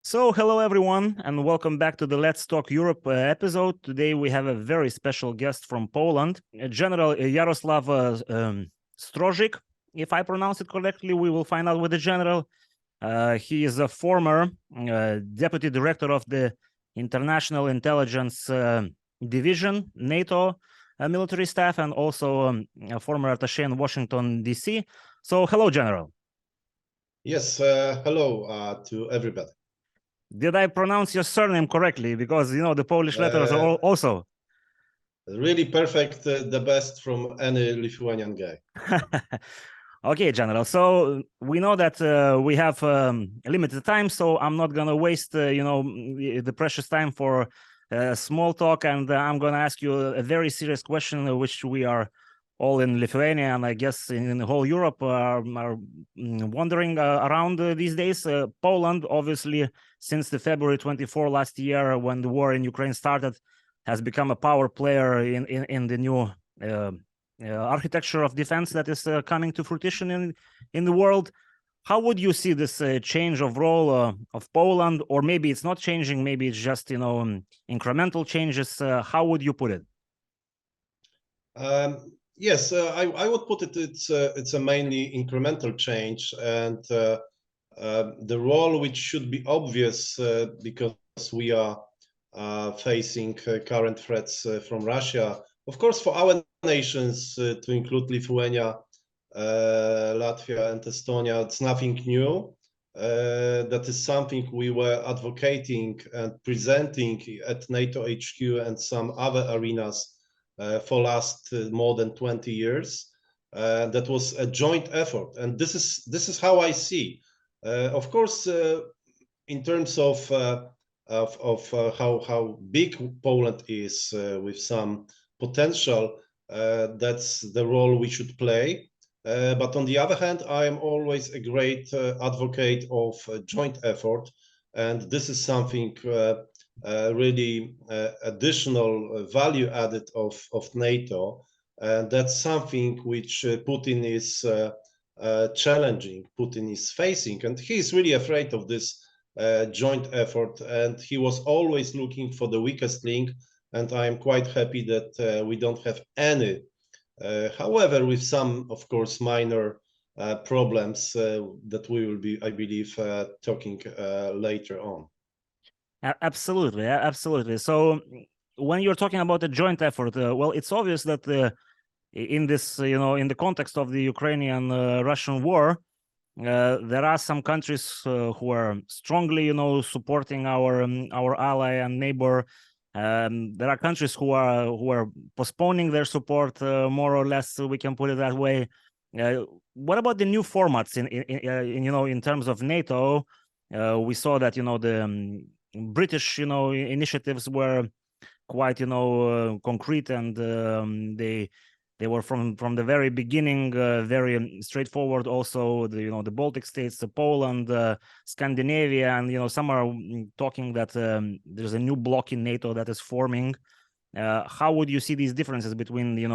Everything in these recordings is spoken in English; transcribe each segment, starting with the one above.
So, hello everyone, and welcome back to the Let's Talk Europe episode. Today we have a very special guest from Poland, General Jarosław Stróżyk. If I pronounce it correctly, we will find out with the general. He is a former deputy director of the International Intelligence Division, NATO military staff, and also a former attaché in Washington, D.C. So, hello, General. Yes, hello to everybody. Did I pronounce your surname correctly? Because, you know, the Polish letters are also. Really perfect, the best from any Lithuanian guy. Okay, General. So we know that we have limited time, so I'm not going to waste, the precious time for small talk. And I'm going to ask you a very serious question, which we are all in Lithuania, and I guess in the whole Europe are wondering around these days. Poland, obviously, since the February 24 last year, when the war in Ukraine started, has become a power player in the new architecture of defense that is coming to fruition in the world. How would you see this change of role of Poland? Or maybe it's not changing, maybe it's just, incremental changes. How would you put it? Yes, I would put it. It's a mainly incremental change, and the role which should be obvious because we are facing current threats from Russia. Of course, for our nations, to include Lithuania, Latvia, and Estonia, it's nothing new. That is something we were advocating and presenting at NATO HQ and some other arenas for last more than 20 years. That was a joint effort, and this is how I see. Of course, in terms of how big Poland is with some potential, that's the role we should play. But on the other hand, I am always a great advocate of joint effort, and this is something really additional value added of NATO, and that's something which Putin is challenging, Putin is facing, and he is really afraid of this joint effort, and he was always looking for the weakest link, and I am quite happy that we don't have any. However, with some, of course, minor problems that we will be, I believe, talking later on. Absolutely, absolutely. So when you're talking about a joint effort, well, it's obvious that in this, in the context of the Ukrainian-Russian war, there are some countries who are strongly, supporting our ally and neighbor. There are countries who are postponing their support, more or less. We can put it that way. What about the new formats in terms of NATO? We saw that the British initiatives were quite concrete, and they were from the very beginning very straightforward. Also, the Baltic states, Poland, Scandinavia, and some are talking that there's a new bloc in NATO that is forming. How would you see these differences between the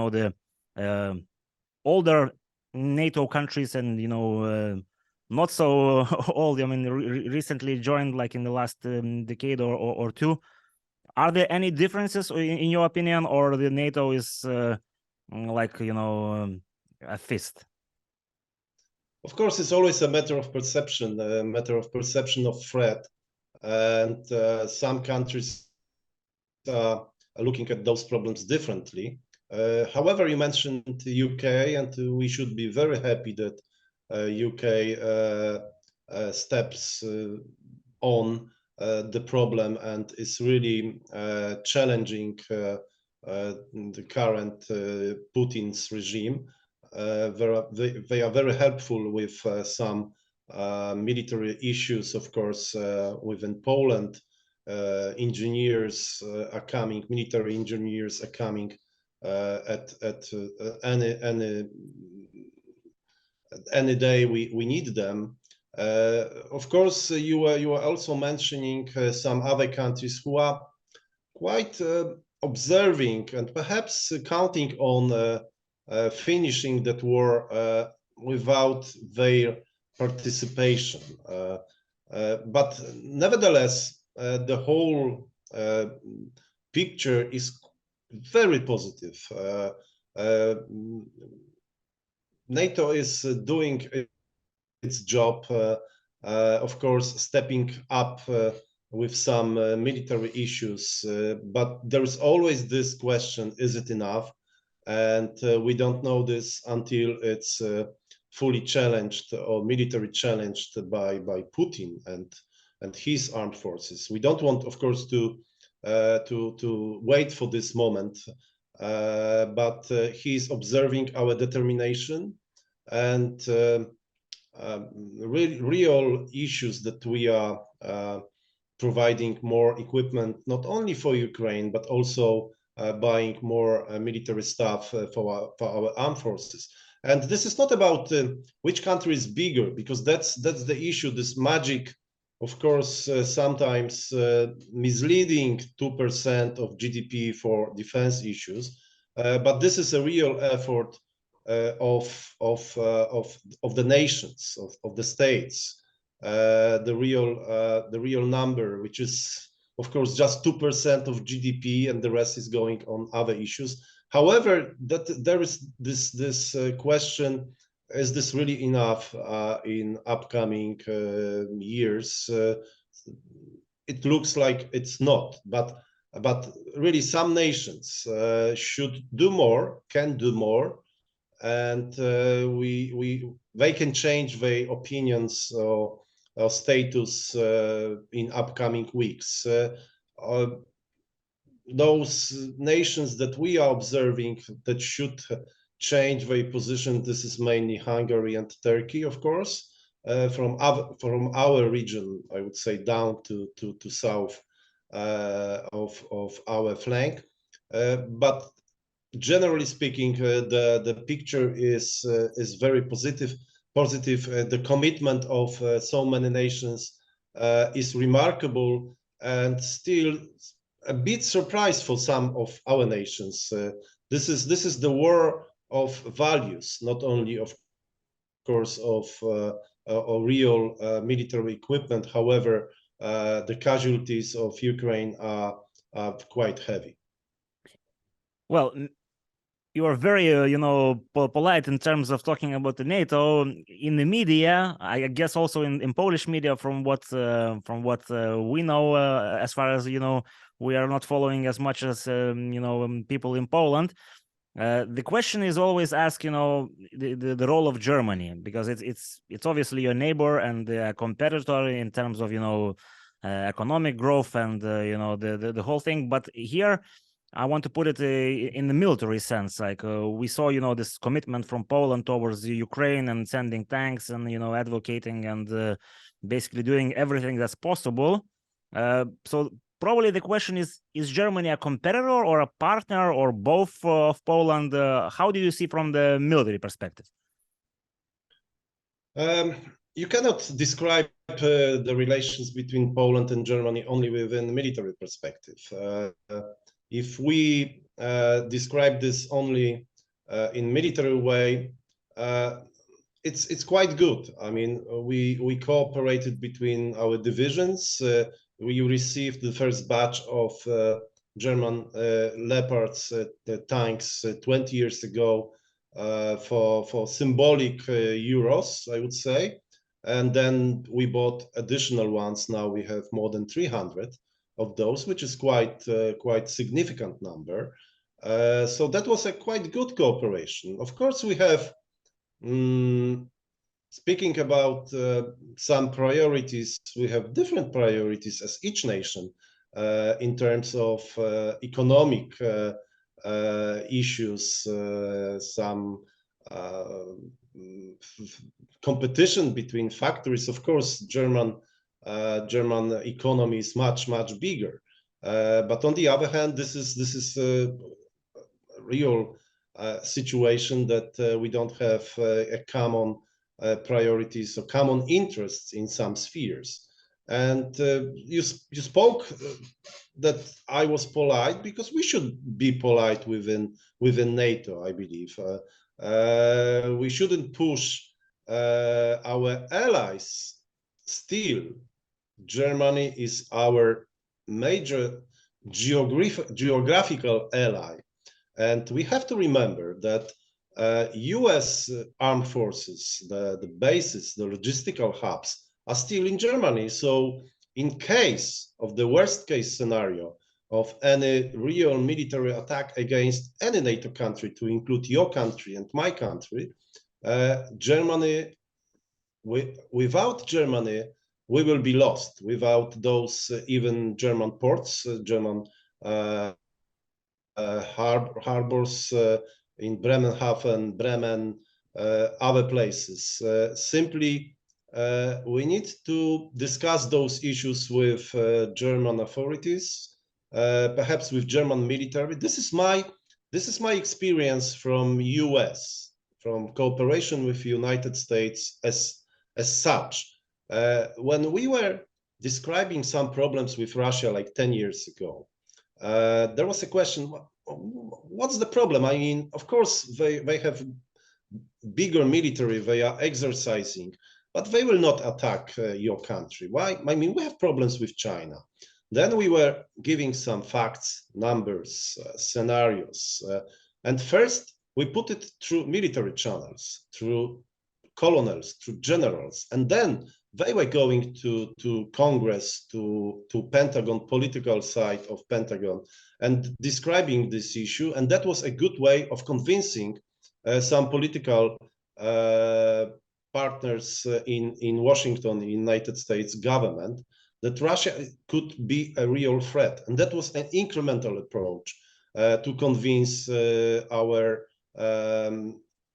older NATO countries and not so old? I mean, recently joined, like in the last decade or two. Are there any differences in your opinion, or the NATO is like a fist? Of course, it's always a matter of perception, of threat, and some countries are looking at those problems differently. However, you mentioned the UK, and we should be very happy that UK steps on the problem and is really challenging the current Putin's regime. They are very helpful with some military issues, of course, within Poland. Engineers are coming, military engineers are coming at any day we need them. Of course, you were also mentioning some other countries who are quite observing and perhaps counting on finishing that war without their participation. But nevertheless, the whole picture is very positive. NATO is doing its job, of course, stepping up with some military issues, but there is always this question: is it enough? And we don't know this until it's fully challenged or military challenged by Putin and his armed forces. We don't want, of course, to wait for this moment, but he's observing our determination and real issues that we are providing more equipment, not only for Ukraine, but also buying more military stuff for our armed forces. And this is not about which country is bigger, because that's the issue, this magic, of course, sometimes misleading 2% of GDP for defense issues. But this is a real effort of the nations, of the states. The real number, which is, of course, just 2% of GDP, and the rest is going on other issues. However, that there is this question: is this really enough in upcoming years? It looks like it's not, but really some nations should do more, can do more, and they can change their opinions or status in upcoming weeks. Those nations that we are observing that should change their position, this is mainly Hungary and Turkey, of course, from our region, I would say, down to south of our flank. But generally speaking, the picture is very positive. The commitment of so many nations is remarkable, and still a bit surprised for some of our nations. This is the war of values, not only, of course, of real military equipment. However, the casualties of Ukraine are quite heavy. Well, you are very, polite in terms of talking about the NATO in the media. I guess also in Polish media, from what we know, as far as we are not following as much as people in Poland. The question is always asked, the role of Germany, because it's obviously your neighbor and a competitor in terms of economic growth and the whole thing. But here, I want to put it in the military sense. Like we saw, this commitment from Poland towards Ukraine and sending tanks and advocating and basically doing everything that's possible. So probably the question is Germany a competitor or a partner or both of Poland? How do you see from the military perspective? You cannot describe the relations between Poland and Germany only within military perspective. If we describe this only in military way, it's quite good. I mean, we cooperated between our divisions. We received the first batch of German Leopards tanks 20 years ago for symbolic euros, I would say. And then we bought additional ones. Now we have more than 300 of those, which is quite significant number. So that was a quite good cooperation. Of course, we have, speaking about some priorities, we have different priorities as each nation in terms of economic issues, some competition between factories. Of course, German economy is much bigger, but on the other hand, this is a real situation that we don't have a common priorities or common interests in some spheres. And you spoke that I was polite, because we should be polite within NATO, I believe. We shouldn't push our allies still Germany is our major geographical ally. And we have to remember that US armed forces, the bases, the logistical hubs are still in Germany. So in case of the worst case scenario of any real military attack against any NATO country, to include your country and my country, Germany, without Germany, we will be lost. Without those even German ports, German harbors in Bremerhaven, Bremen, other places. Simply, we need to discuss those issues with German authorities, perhaps with German military. This is my experience from US, from cooperation with the United States as such. When we were describing some problems with Russia like 10 years ago, there was a question, what's the problem? I mean, of course, they have bigger military, they are exercising, but they will not attack your country. Why? I mean, we have problems with China. Then we were giving some facts, numbers, scenarios. And first, we put it through military channels, through colonels, through generals. And then they were going to Congress, to Pentagon, political side of Pentagon, and describing this issue. And that was a good way of convincing some political partners in Washington, United States government, that Russia could be a real threat. And that was an incremental approach to convince our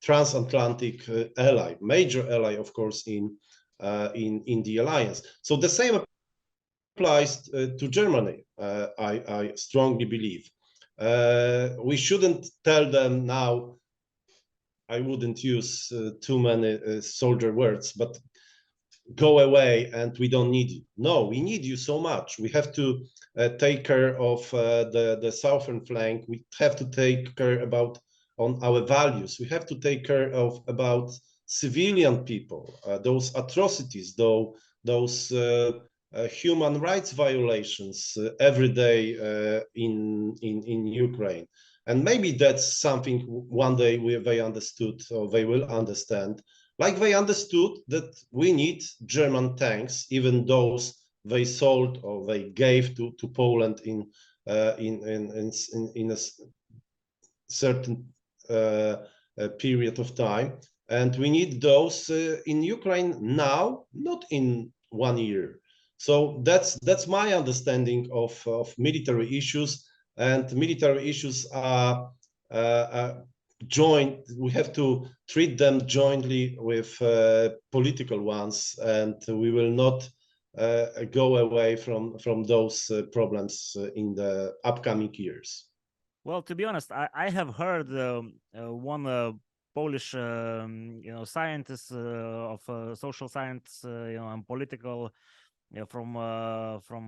transatlantic ally, major ally, of course, in the alliance. So the same applies to Germany, I strongly believe. We shouldn't tell them now, I wouldn't use too many soldier words, but go away and we don't need you. No, we need you so much. We have to take care of the southern flank. We have to take care on our values. We have to take care about civilian people, those atrocities, those human rights violations every day in Ukraine. And maybe that's something one day they understood, or they will understand. Like they understood that we need German tanks, even those they sold or they gave to Poland in a certain period of time, and we need those in Ukraine now, not in 1 year. So that's my understanding of military issues, and military issues are joint. We have to treat them jointly with political ones, and we will not go away from those problems in the upcoming years. Well, to be honest, I have heard one Polish, scientist of social science, and political, from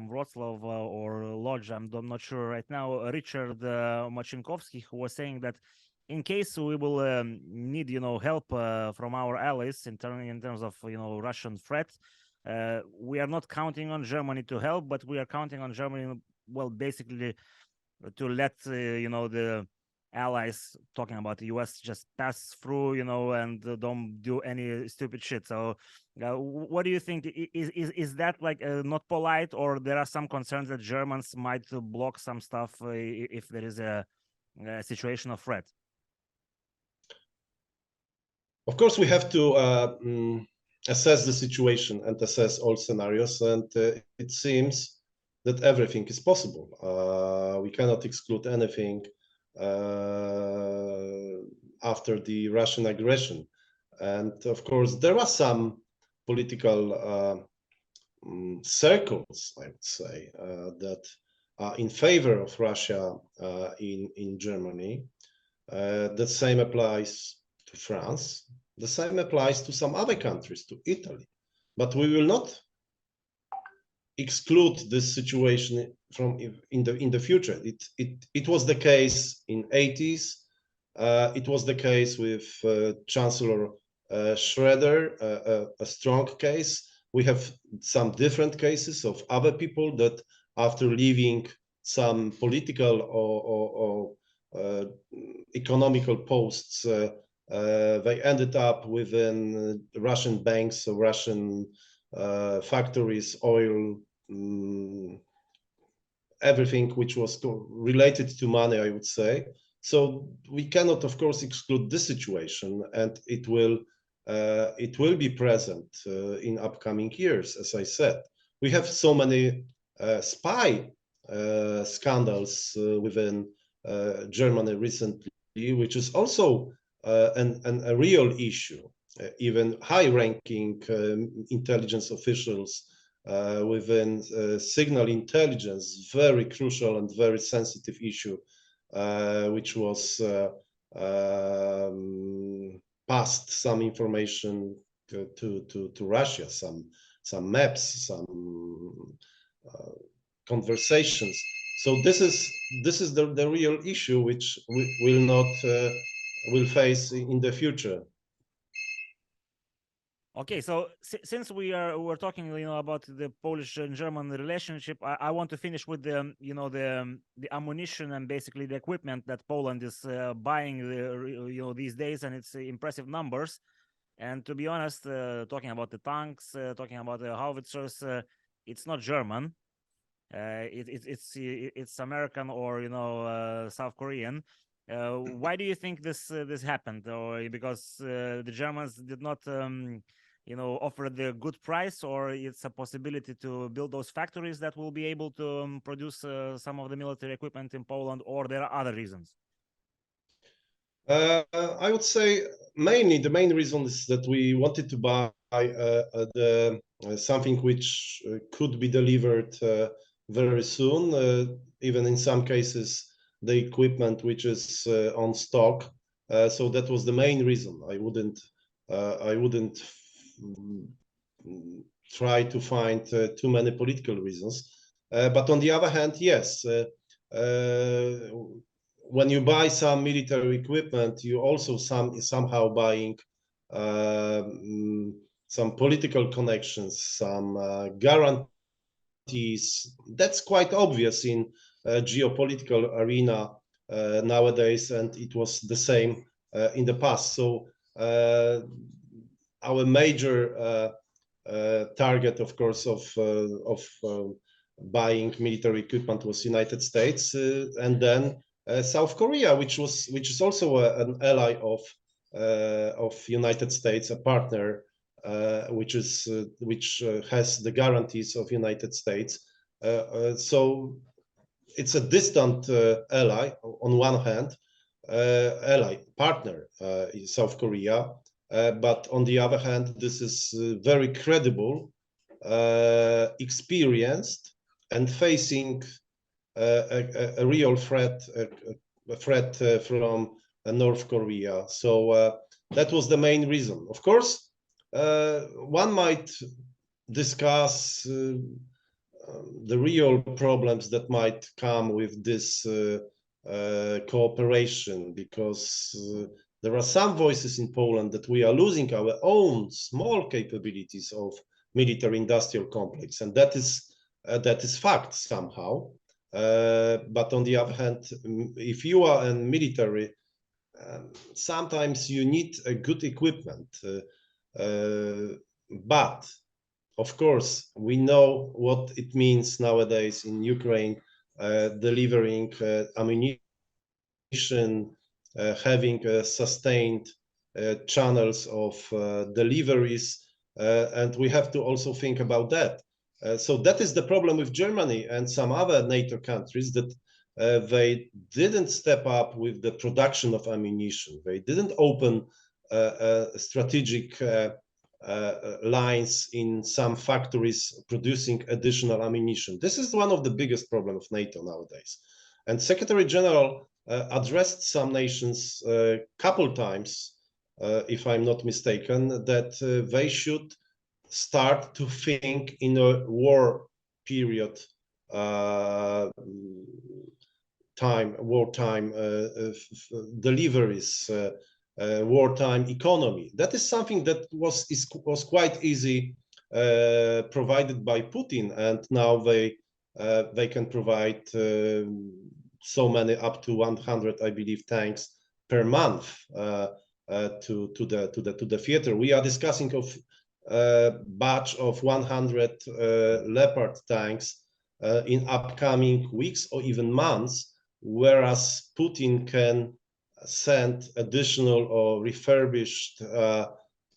Wrocław or Lodz. I'm not sure right now. Richard Macinkowski, who was saying that in case we will need, help from our allies in terms of, Russian threat, we are not counting on Germany to help, but we are counting on Germany, well, basically to let the allies, talking about the US, just pass through, and don't do any stupid shit. So what do you think? Is that like not polite, or there are some concerns that Germans might block some stuff if there is a situation of threat? Of course, we have to assess the situation and assess all scenarios, and it seems that everything is possible. We cannot exclude anything after the Russian aggression. And of course, there are some political circles, I would say, that are in favor of Russia in Germany. The same applies to France. The same applies to some other countries, to Italy. But we will not exclude this situation from in the future. It was the case in 80s. It was the case with Chancellor Schroeder, a strong case. We have some different cases of other people that after leaving some political or economical posts, they ended up within Russian banks or Russian factories, oil, everything which was related to money, I would say. So we cannot, of course, exclude this situation, and it will be present in upcoming years. As I said, we have so many spy scandals within Germany recently, which is also a real issue. Even high-ranking intelligence officials within signal intelligence, very crucial and very sensitive issue, which was passed some information to Russia, some maps, some conversations. So this is the real issue which we will face in the future. Okay, so since we're talking, about the Polish and German relationship, I want to finish with the ammunition and basically the equipment that Poland is buying, these days, and it's impressive numbers. And to be honest, talking about the tanks, talking about the howitzers, it's not German. It's American or South Korean. Why do you think this happened? Or because the Germans did not offer the good price, or it's a possibility to build those factories that will be able to produce some of the military equipment in Poland, or there are other reasons? I would say the main reason is that we wanted to buy something which could be delivered very soon, even in some cases the equipment which is on stock. So that was the main reason. I wouldn't try to find too many political reasons. But on the other hand, yes, when you buy some military equipment, you also somehow buying some political connections, some guarantees. That's quite obvious in geopolitical arena nowadays, and it was the same in the past. So our major target, of course, of buying military equipment was United States, and then South Korea, which is also an ally of United States, a partner which has the guarantees of United States. So it's a distant ally on one hand, partner, South Korea, but on the other hand, this is very credible, experienced, and facing a real threat, from North Korea. So that was the main reason. Of course, one might discuss the real problems that might come with this cooperation, because there are some voices in Poland that we are losing our own small capabilities of military industrial complex, and that is fact somehow. But on the other hand, if you are in military, sometimes you need a good equipment. But of course, we know what it means nowadays in Ukraine, delivering ammunition, having sustained channels of deliveries, and we have to also think about that. So that is the problem with Germany and some other NATO countries, that they didn't step up with the production of ammunition. They didn't open strategic lines in some factories producing additional ammunition. This is one of the biggest problems of NATO nowadays. And Secretary General addressed some nations a couple times, if I'm not mistaken, that they should start to think in a war period wartime deliveries, wartime economy. That is something that was quite easy provided by Putin, and now they can provide so many, up to 100, I believe, tanks per month to the theater. We are discussing of batch of 100 Leopard tanks in upcoming weeks or even months, whereas Putin can send additional or refurbished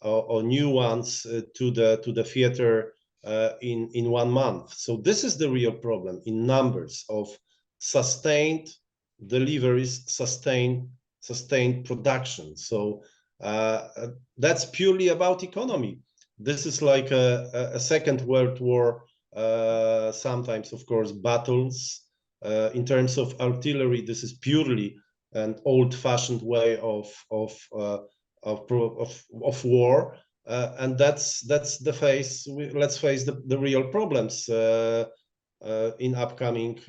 or new ones to the theater in 1 month. So this is the real problem in numbers of sustained deliveries, sustained production. So that's purely about economy. This is like a Second World War, sometimes, of course, battles. In terms of artillery, this is purely an old-fashioned way of war, and that's the phase. Let's face the real problems in upcoming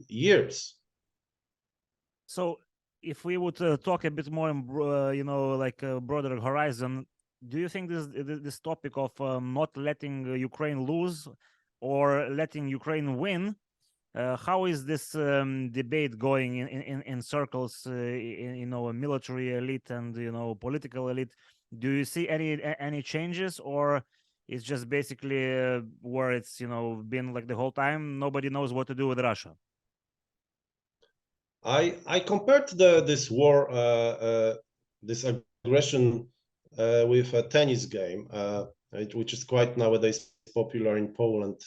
years. So, if we would talk a bit more, like a broader horizon, do you think this topic of not letting Ukraine lose or letting Ukraine win, how is this debate going in circles, in a military elite and political elite? Do you see any changes, or it's just basically where it's been like the whole time? Nobody knows what to do with Russia. I compared this war, this aggression, with a tennis game, which is quite nowadays popular in Poland,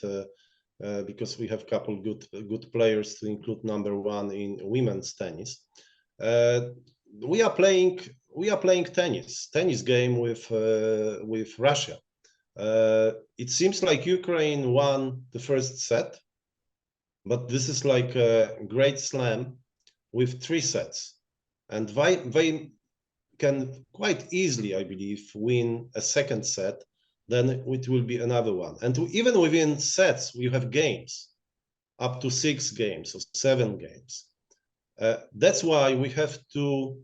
because we have a couple good players, to include #1 in women's tennis. We are playing tennis game with Russia. It seems like Ukraine won the first set, but this is like a great slam with 3 sets, and they can quite easily, I believe, win a second set. Then it will be another one, and even within sets we have games up to 6 games or 7 games. That's why we have to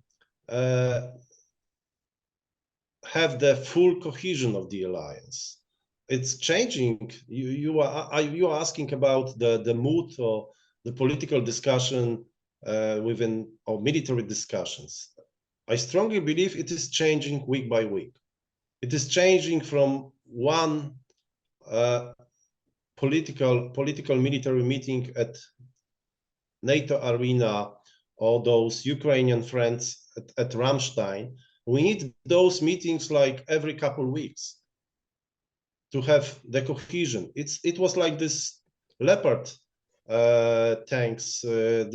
have the full cohesion of the alliance. It's changing. You are asking about the mood or the political discussion within our military discussions. I strongly believe it is changing week by week. It is changing from one political military meeting at NATO arena or those Ukrainian friends at Ramstein. We need those meetings like every couple of weeks to have the cohesion. It was like this Leopard tanks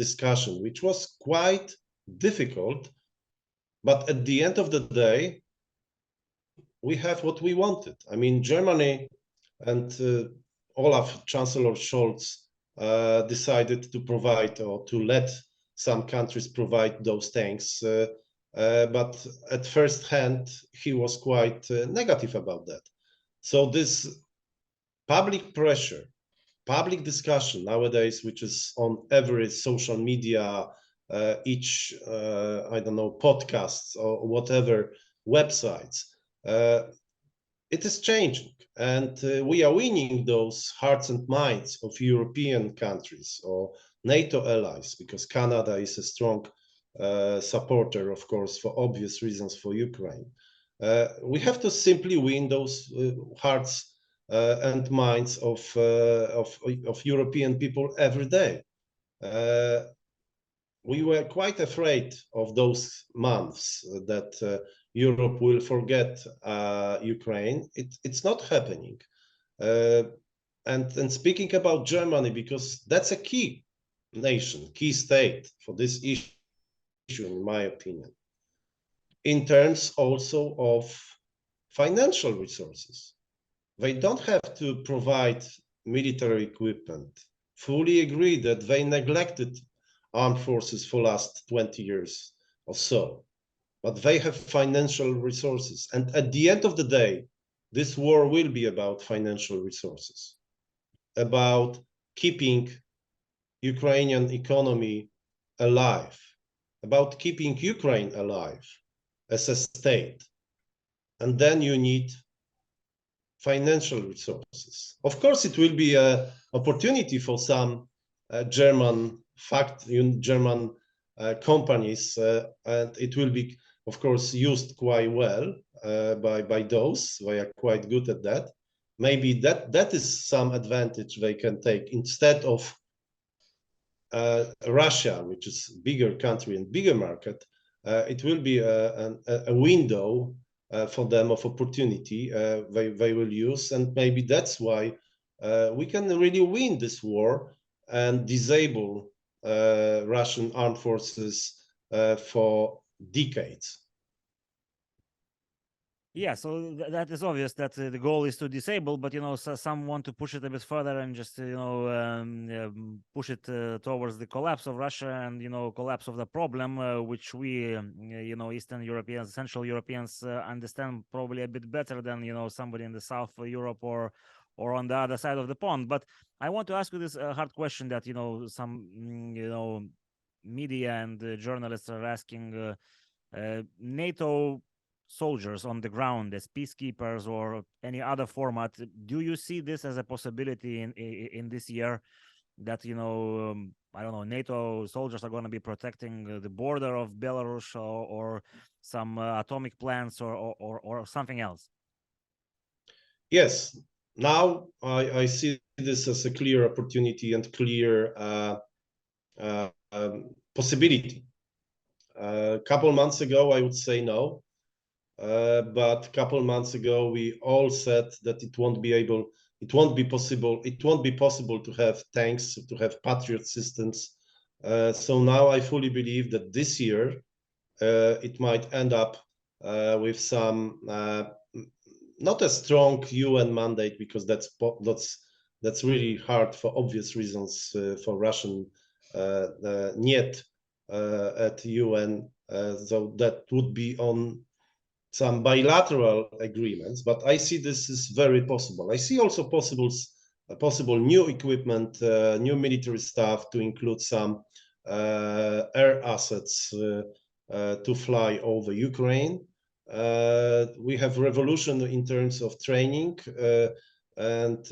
discussion, which was quite difficult, but at the end of the day, we have what we wanted. I mean, Germany and Chancellor Scholz decided to provide, or to let some countries provide those tanks, but at first hand, he was quite negative about that. So this public pressure, public discussion nowadays, which is on every social media, each, I don't know, podcasts or whatever, websites, it is changing, and we are winning those hearts and minds of European countries or NATO allies, because Canada is a strong supporter, of course, for obvious reasons, for Ukraine. We have to simply win those hearts and minds of European people every day. We were quite afraid of those months that Europe will forget Ukraine. It's not happening. And speaking about Germany, because that's a key nation, key state for this issue, in my opinion, in terms also of financial resources. They don't have to provide military equipment. Fully agree that they neglected armed forces for last 20 years or so, but they have financial resources. And at the end of the day, this war will be about financial resources, about keeping Ukrainian economy alive, about keeping Ukraine alive as a state. And then you need financial resources. Of course, it will be an opportunity for some German companies, and it will be, of course, used quite well by those. They are quite good at that. Maybe that is some advantage they can take instead of Russia, which is a bigger country and bigger market. It will be a window for them of opportunity they will use, and maybe that's why we can really win this war and disable Russian armed forces for decades. Yeah, so that is obvious that the goal is to disable, but so some want to push it a bit further and just push it towards the collapse of Russia and collapse of the problem, which we Eastern Europeans, Central Europeans understand probably a bit better than somebody in the South Europe or on the other side of the pond. But I want to ask you this hard question that some media and journalists are asking. NATO soldiers on the ground as peacekeepers or any other format, do you see this as a possibility in this year that I don't know, NATO soldiers are going to be protecting the border of Belarus or some atomic plants or something else? Yes, now I see this as a clear opportunity and clear possibility. A couple months ago, I would say no. But a couple months ago, we all said that it won't be possible to have tanks, to have Patriot systems. So now I fully believe that this year it might end up with some not a strong UN mandate, because that's really hard for obvious reasons for Russian niet at UN. So that would be on some bilateral agreements, but I see this is very possible. I see also possible new equipment, new military stuff, to include some air assets to fly over Ukraine. We have revolution in terms of training, and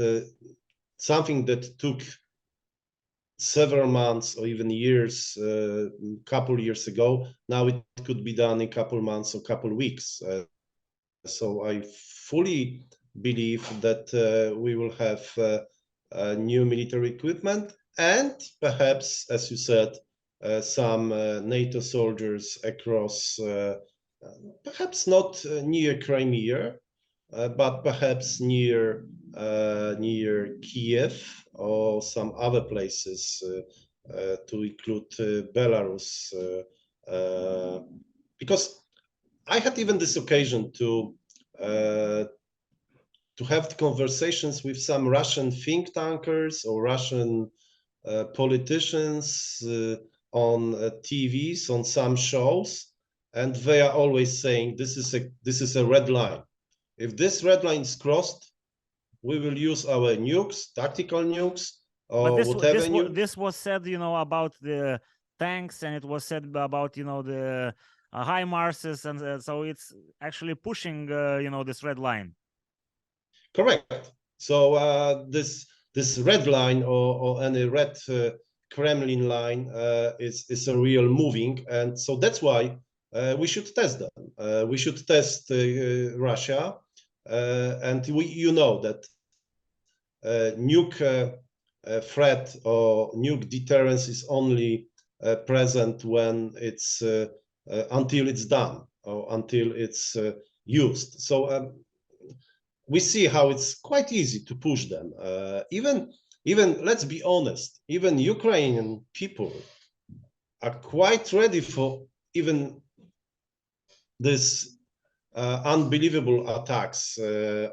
something that took several months or even years, couple years ago, now it could be done in a couple months or couple weeks. So I fully believe that we will have new military equipment, and perhaps, as you said, some NATO soldiers across, perhaps not near Crimea, but perhaps near Kiev or some other places, to include Belarus, because I had even this occasion to have conversations with some Russian think tankers or Russian politicians on TVs, on some shows, and they are always saying this is a red line. If this red line is crossed, we will use our nukes, tactical nukes, or whatever. This was said, about the tanks, and it was said about, the HIMARSes, and so it's actually pushing, this red line. Correct. So this red line or any red Kremlin line is a real moving, and so that's why we should test them. We should test Russia, and that nuke threat or nuke deterrence is only present when it's until it's done or until it's used. So we see how it's quite easy to push them. Even let's be honest, even Ukrainian people are quite ready for even this unbelievable attacks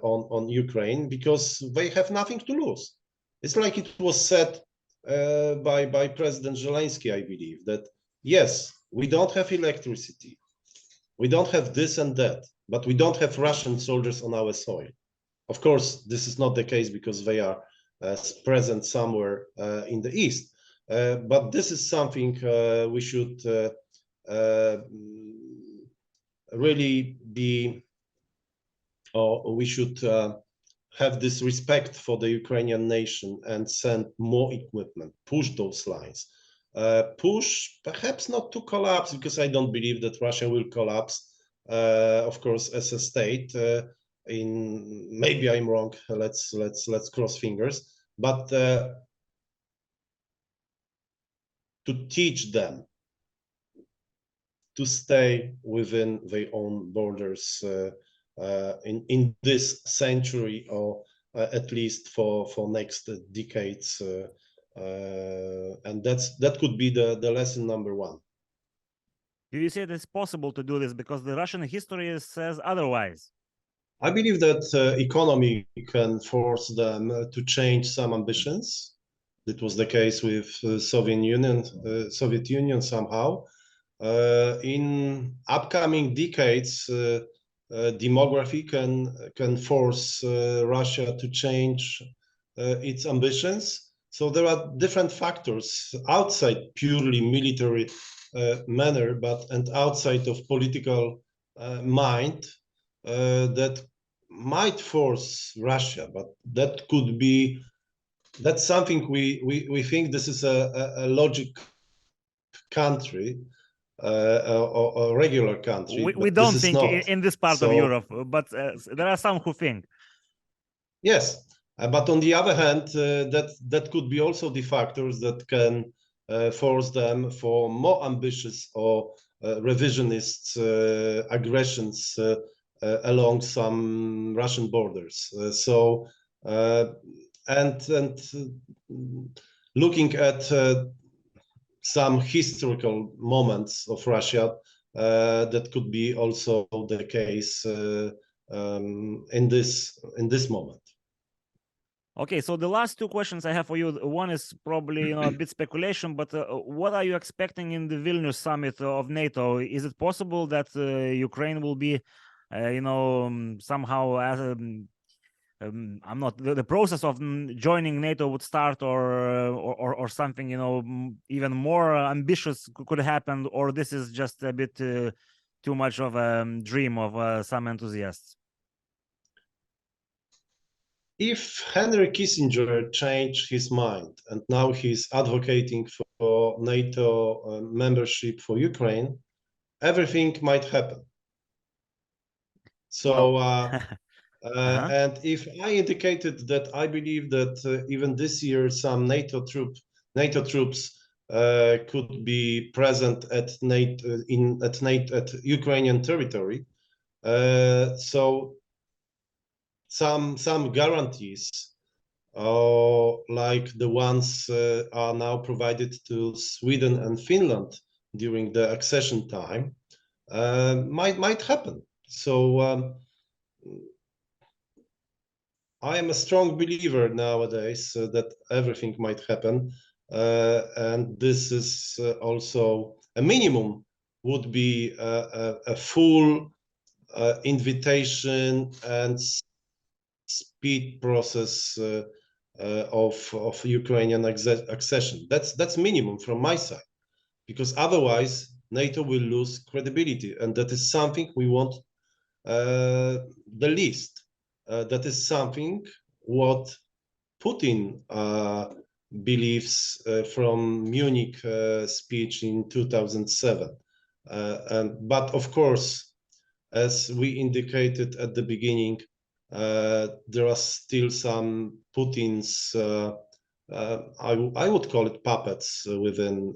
on Ukraine, because they have nothing to lose. It's like it was said by President Zelensky, I believe, that yes, we don't have electricity, we don't have this and that, but we don't have Russian soldiers on our soil. Of course, this is not the case because they are present somewhere in the east. But this is something we should really be, or we should have this respect for the Ukrainian nation and send more equipment, push those lines, push perhaps not to collapse, because I don't believe that Russia will collapse, of course, as a state. Maybe I'm wrong. Let's cross fingers. But to teach them to stay within their own borders in this century, or at least for next decades, and that could be the lesson number one. Do you say it is possible to do this? Because the Russian history says otherwise. I believe that economy can force them to change some ambitions. That was the case with Soviet Union somehow. In upcoming decades, demography can force Russia to change its ambitions. So there are different factors outside purely military manner, and outside of political mind that might force Russia. But that's something we think this is a logic country. A regular country. We don't think in this part of Europe, but there are some who think. Yes, but on the other hand, that could be also the factors that can force them for more ambitious or revisionist aggressions along some Russian borders. And looking at some historical moments of Russia, that could be also the case in this moment. Okay, so the last two questions I have for you, one is probably a bit speculation, but what are you expecting in the Vilnius summit of NATO? Is it possible that Ukraine will be, somehow as I'm not the process of joining NATO would start, or something even more ambitious could happen, or this is just a bit too much of a dream of some enthusiasts? If Henry Kissinger changed his mind and now he's advocating for NATO membership for Ukraine, everything might happen. So. And if I indicated that I believe that even this year some NATO troops could be present at at Ukrainian territory, so some guarantees, like the ones are now provided to Sweden and Finland during the accession time, might happen. So. I am a strong believer nowadays that everything might happen, and this is also a minimum would be a full invitation and speed process of Ukrainian accession. That's minimum from my side, because otherwise NATO will lose credibility, and that is something we want the least. That is something what Putin believes from Munich speech in 2007. But of course, as we indicated at the beginning, there are still some Putin's, I would call it puppets within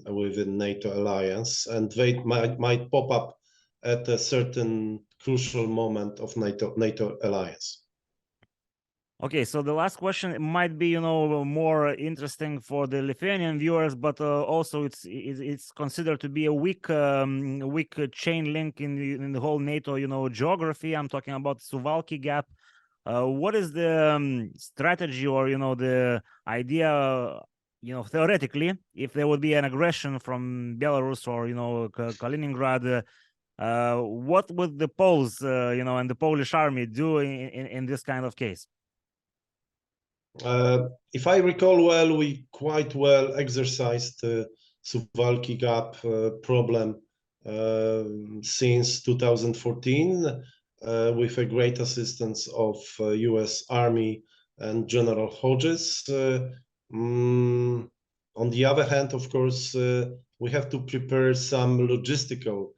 NATO alliance, and they might pop up at a certain crucial moment of NATO alliance. Okay, so the last question might be, more interesting for the Lithuanian viewers, but also it's considered to be a weak chain link in the whole NATO, geography. I'm talking about Suvalki Gap. What is the strategy, or the idea, theoretically, if there would be an aggression from Belarus or Kaliningrad? What would the Poles, and the Polish army do in this kind of case? If I recall well, we quite well exercised the Suvalki Gap problem since 2014 with a great assistance of US Army and General Hodges. On the other hand, of course, we have to prepare some logistical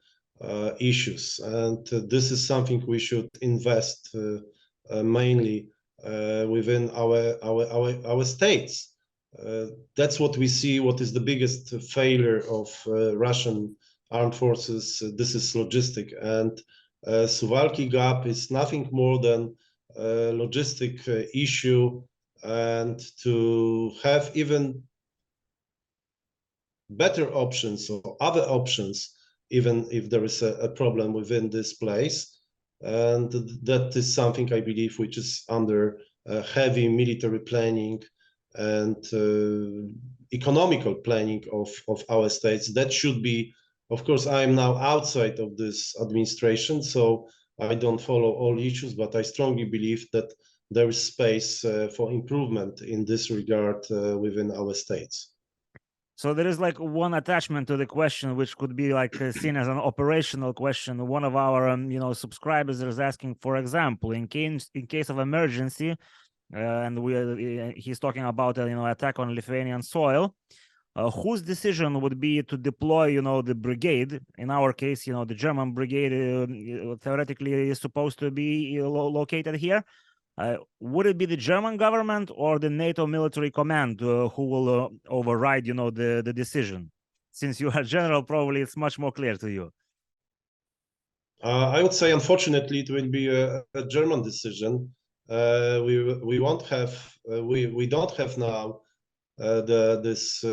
issues, and this is something we should invest mainly within our states. That's what we see. What is the biggest failure of Russian armed forces? This is logistic, and Suvalki Gap is nothing more than a logistic issue, and to have even better options or other options, even if there is a problem within this place. And that is something I believe which is under heavy military planning and economical planning of our states. That should be, of course, I am now outside of this administration, so I don't follow all issues, but I strongly believe that there is space for improvement in this regard within our states. So there is like one attachment to the question, which could be like seen as an operational question. One of our subscribers is asking, for example, in case of emergency, and he's talking about attack on Lithuanian soil. Whose decision would be to deploy, the brigade? In our case, the German brigade theoretically is supposed to be located here. Would it be the German government or the NATO military command who will override, the decision? Since you are general, probably it's much more clear to you. I would say, unfortunately, it will be a German decision. We won't have, we don't have now this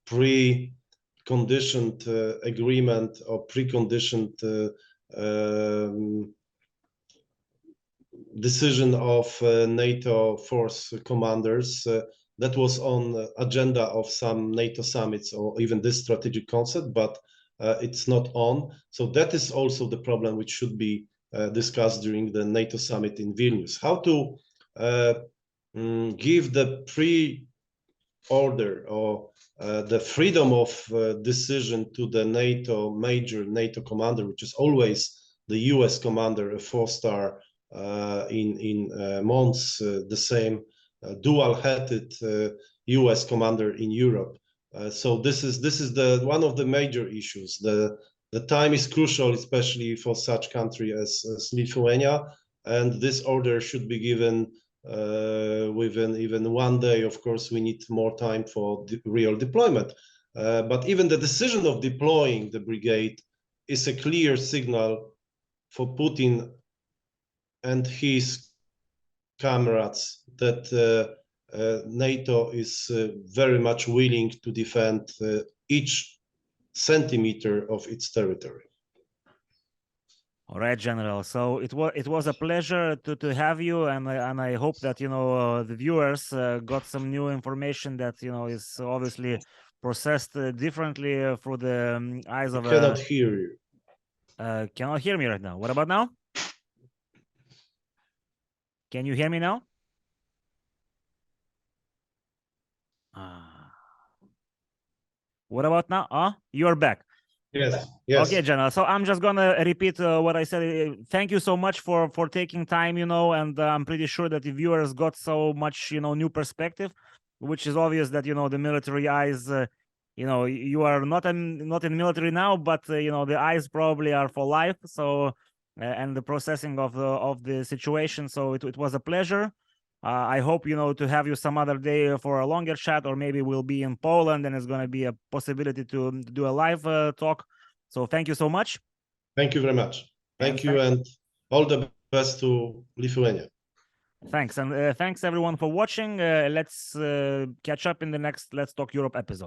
pre-conditioned agreement or preconditioned decision of NATO force commanders. That was on agenda of some NATO summits or even this strategic concept, but it's not on. So that is also the problem which should be discussed during the NATO summit in Vilnius. How to give the pre-order or the freedom of decision to the major NATO commander, which is always the US commander, a 4-star in Mons, the same dual-headed US commander in Europe. So this is the one of the major issues. The time is crucial, especially for such country as Lithuania, and this order should be given within even one day. Of course, we need more time for real deployment. But even the decision of deploying the brigade is a clear signal for Putin and his comrades that NATO is very much willing to defend each centimeter of its territory. All right, General. So it was a pleasure to have you, and I hope that the viewers got some new information that is obviously processed differently through the eyes of. I cannot hear you. Cannot hear me right now. What about now? Can you hear me now? What about now? You're back. Yes. Yes. Okay, General. So I'm just gonna repeat what I said. Thank you so much for taking time, and I'm pretty sure that the viewers got so much, new perspective, which is obvious that the military eyes, you are not in military now, but the eyes probably are for life. So and the processing of the situation. So it was a pleasure. I hope to have you some other day for a longer chat, or maybe we'll be in Poland and it's going to be a possibility to do a live talk. So thank you so much. Thank you very much. Thank you, and all the best to Lithuania. Thanks, and thanks everyone for watching. Let's catch up in the next Let's Talk Europe episode.